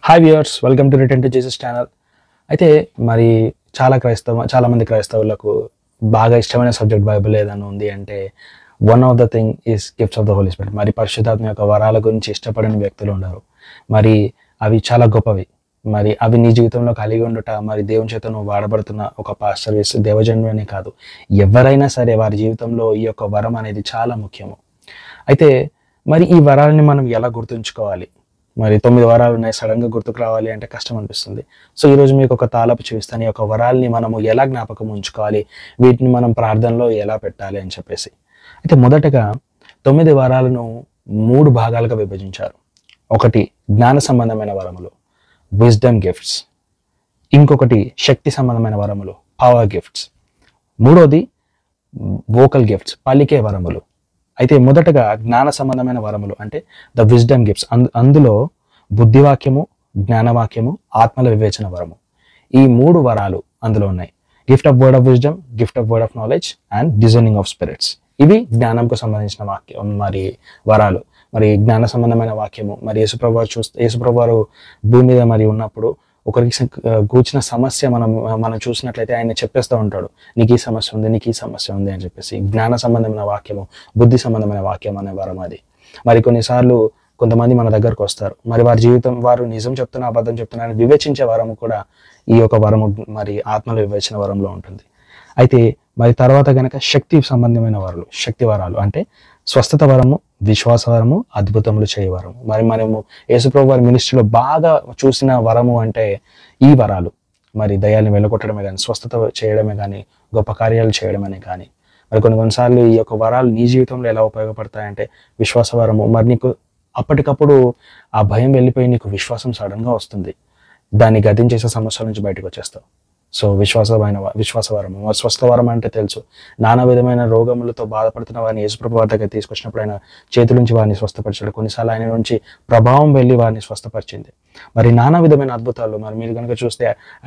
Hi viewers, welcome to return to Jesus channel. అయితే మరి చాలా మంది క్రైస్తవులకు బాగా ఇష్టమైన సబ్జెక్ట్ బైబిల్ ఏదైనా ఉంది అంటే one of the thing is gifts of the Holy Spirit. మరి పరిశుద్ధాత్మ యొక్క వరాల గురించి ఇష్టపడని వ్యక్తులు ఉన్నారు. మరి అవి చాలా గొప్పవి. మరి అవి నీ జీవితంలో కలిగి ఉండుట, మరి దేవుని చేత నువ్వు వాడబడుతున్న ఒక పాస్టర్ దేవజనుడనే కాదు, ఎవరైనా సరే వారి జీవితంలో ఈ యొక్క వరం అనేది చాలా ముఖ్యము. అయితే మరి ఈ వరాలని మనం ఎలా గుర్తుంచుకోవాలి? మరి 9 వరాలు ఉన్నాయి, సడన్గా గుర్తుకు రావాలి అంటే కష్టం అనిపిస్తుంది. సో ఈరోజు మీకు ఒక తాళపు చూపిస్తాను, ఈ యొక్క వరాలని మనము ఎలా జ్ఞాపకం ఉంచుకోవాలి, వీటిని మనం ప్రార్థనలో ఎలా పెట్టాలి అని చెప్పేసి. అయితే మొదటగా 9 వరాలను 3 భాగాలుగా విభజించారు. ఒకటి జ్ఞాన సంబంధమైన వరములు, విజ్డమ్ గిఫ్ట్స్. ఇంకొకటి శక్తి సంబంధమైన వరములు, పవర్ గిఫ్ట్స్. మూడోది వోకల్ గిఫ్ట్స్, పలికే వరములు. అయితే మొదటగా జ్ఞాన సంబంధమైన వరములు అంటే ద విజ్డమ్ గిఫ్ట్స్. అందులో బుద్ధివాక్యము, జ్ఞానవాక్యము, ఆత్మల వివేచన వరము, ఈ 3 వరాలు అందులో ఉన్నాయి. Gift of word of wisdom, gift of word of knowledge and discerning of spirits. ఇవి జ్ఞానంకు సంబంధించిన వాక్యం మరి వరాలు. మరి జ్ఞాన సంబంధమైన వాక్యము, మరి యేసుప్రభు వారు భూమి మీద మరి ఉన్నప్పుడు ఒకరికి కూర్చిన సమస్య మనం చూసినట్లయితే ఆయన చెప్పేస్తూ ఉంటాడు, నీకు ఈ సమస్య ఉంది, నీకు ఈ సమస్య ఉంది అని చెప్పేసి. జ్ఞాన సంబంధమైన వాక్యము, బుద్ధి సంబంధమైన వాక్యం అనే వరం అది. మరి కొన్నిసార్లు కొంతమంది మన దగ్గరకు వస్తారు, మరి వారి జీవితం వారు నిజం చెప్తున్నా అబద్ధం చెప్తున్నా అని వివేచించే వరము కూడా ఈ యొక్క వరము మరి ఆత్మల వివేచన వరంలో ఉంటుంది. అయితే మరి తర్వాత కనుక శక్తి సంబంధమైన వరాలు, శక్తి వరాలు అంటే స్వస్థత వరము, విశ్వాస వరము, అద్భుతములు చేయ వరము. మరి మనము యేసుప్రభు వారి మినిస్ట్రీలో బాగా చూసిన వరము అంటే ఈ వరాలు. మరి దయ్యాన్ని వెళ్ళగొట్టడమే కానీ, స్వస్థత చేయడమే కానీ, గొప్ప కార్యాలు చేయడమే కానీ. మరి కొన్నిసార్లు ఈ యొక్క వరాలు నీ జీవితంలో ఎలా ఉపయోగపడతాయంటే వరము. మరి నీకు అప్పటికప్పుడు ఆ భయం వెళ్ళిపోయి నీకు విశ్వాసం సడన్గా వస్తుంది, దాన్ని గతించేసే సమస్యల నుంచి బయటకు వచ్చేస్తావు. సో విశ్వాసవరము. స్వస్థవరం అంటే తెలుసు, నానా విధమైన రోగములతో బాధపడుతున్న వారిని యేసుప్రభు వారి దగ్గర తీసుకొచ్చినప్పుడు ఆయన చేతుల నుంచి వారిని స్వస్థపరిచాడు. కొన్నిసార్లు ఆయన నుంచి ప్రభావం వెళ్ళి వారిని స్వస్థపరిచింది. మరి నానా విధమైన అద్భుతాలు. మరి మీరు కనుక చూస్తే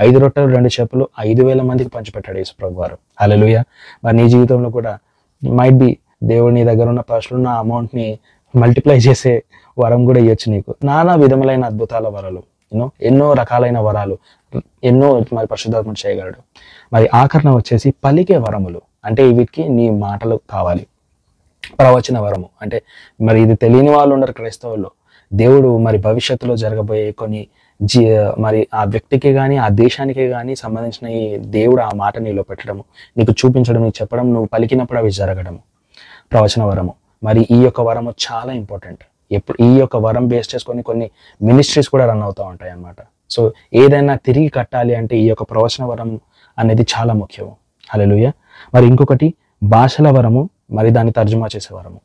5 రొట్టెలు 2 చేపలు 5,000 మందికి పంచిపెట్టాడు యేసుప్రభు వారు. హల్లెలూయా. మరి నీ జీవితంలో కూడా మైట్ బి దేవుడు నీ దగ్గర ఉన్న పర్సులు ఉన్న అమౌంట్ని మల్టిప్లై చేసే వరం కూడా ఇవ్వచ్చు నీకు. నానా విధములైన అద్భుతాల వరాలు, ఎన్నో రకాలైన వరాలు, ఎన్నో మరి పరిశుద్ధాత్మ చేయగలడు. మరి ఆఖరణ వచ్చేసి పలికే వరములు అంటే వీటికి నీ మాటలు కావాలి. ప్రవచన వరము అంటే మరి ఇది తెలియని వాళ్ళు ఉండరు క్రైస్తవుల్లో. దేవుడు మరి భవిష్యత్తులో జరగబోయే కొన్ని మరి ఆ వ్యక్తికి కానీ ఆ దేశానికి కానీ సంబంధించిన ఈ దేవుడు ఆ మాట నీలో పెట్టడము, నీకు చూపించడం, నీకు చెప్పడం, నువ్వు పలికినప్పుడు అవి జరగడము ప్రవచన వరము. మరి ఈ యొక్క వరము చాలా ఇంపార్టెంట్. ఈ యొక్క వరం బేస్ చేసుకొని కొన్ని మినిస్ట్రీస్ కూడా రన్ అవుతూ ఉంటాయి అన్నమాట. సో ఏదైనా తిరిగి కట్టాలి అంటే ఈ యొక్క ప్రవచన వరం అనేది చాలా ముఖ్యం. హల్లెలూయా. మరి ఇంకొకటి భాషల వరము, మరి దాన్ని తర్జుమా చేసే వరము.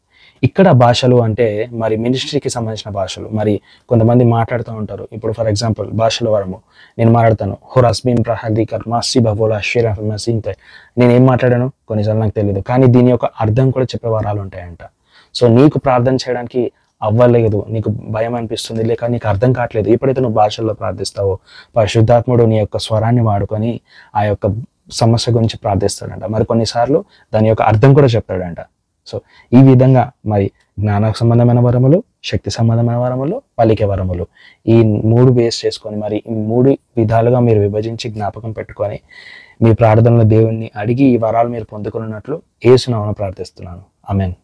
ఇక్కడ భాషలు అంటే మరి మినిస్ట్రీకి సంబంధించిన భాషలు. మరి కొంతమంది మాట్లాడుతూ ఉంటారు. ఇప్పుడు ఫర్ ఎగ్జాంపుల్ భాషల వరము, నేను మాట్లాడతాను హోరాస్బీన్ ప్రహదీకర్ మాసి బహోలా షీరా మసీంతే. నేను ఏం మాట్లాడాను కొన్నిసార్లు నాకు తెలియదు, కానీ దీని యొక్క అర్థం కూడా చెప్పే వరాలు ఉంటాయంట. సో నీకు ప్రార్థన చేయడానికి అవ్వలేదు, నీకు భయం అనిపిస్తుంది, లేక నీకు అర్థం కావట్లేదు, ఎప్పుడైతే నువ్వు భాషల్లో ప్రార్థిస్తావో పరిశుద్ధాత్ముడు నీ యొక్క స్వరాన్ని వాడుకొని ఆ యొక్క సమస్య గురించి ప్రార్థిస్తాడంట. మరి కొన్నిసార్లు దాని యొక్క అర్థం కూడా చెప్తాడంట. సో ఈ విధంగా మరి జ్ఞాన సంబంధమైన వరములు, శక్తి సంబంధమైన వరములు, పలికే వరములు, ఈ 3 బేస్ చేసుకొని మరి ఈ 3 విధాలుగా మీరు విభజించి జ్ఞాపకం పెట్టుకొని మీ ప్రార్థనలో దేవుణ్ణి అడిగి ఈ వరాలు మీరు పొందుకున్నట్లు యేసు నామమున ప్రార్థిస్తున్నాను. ఆమేన్.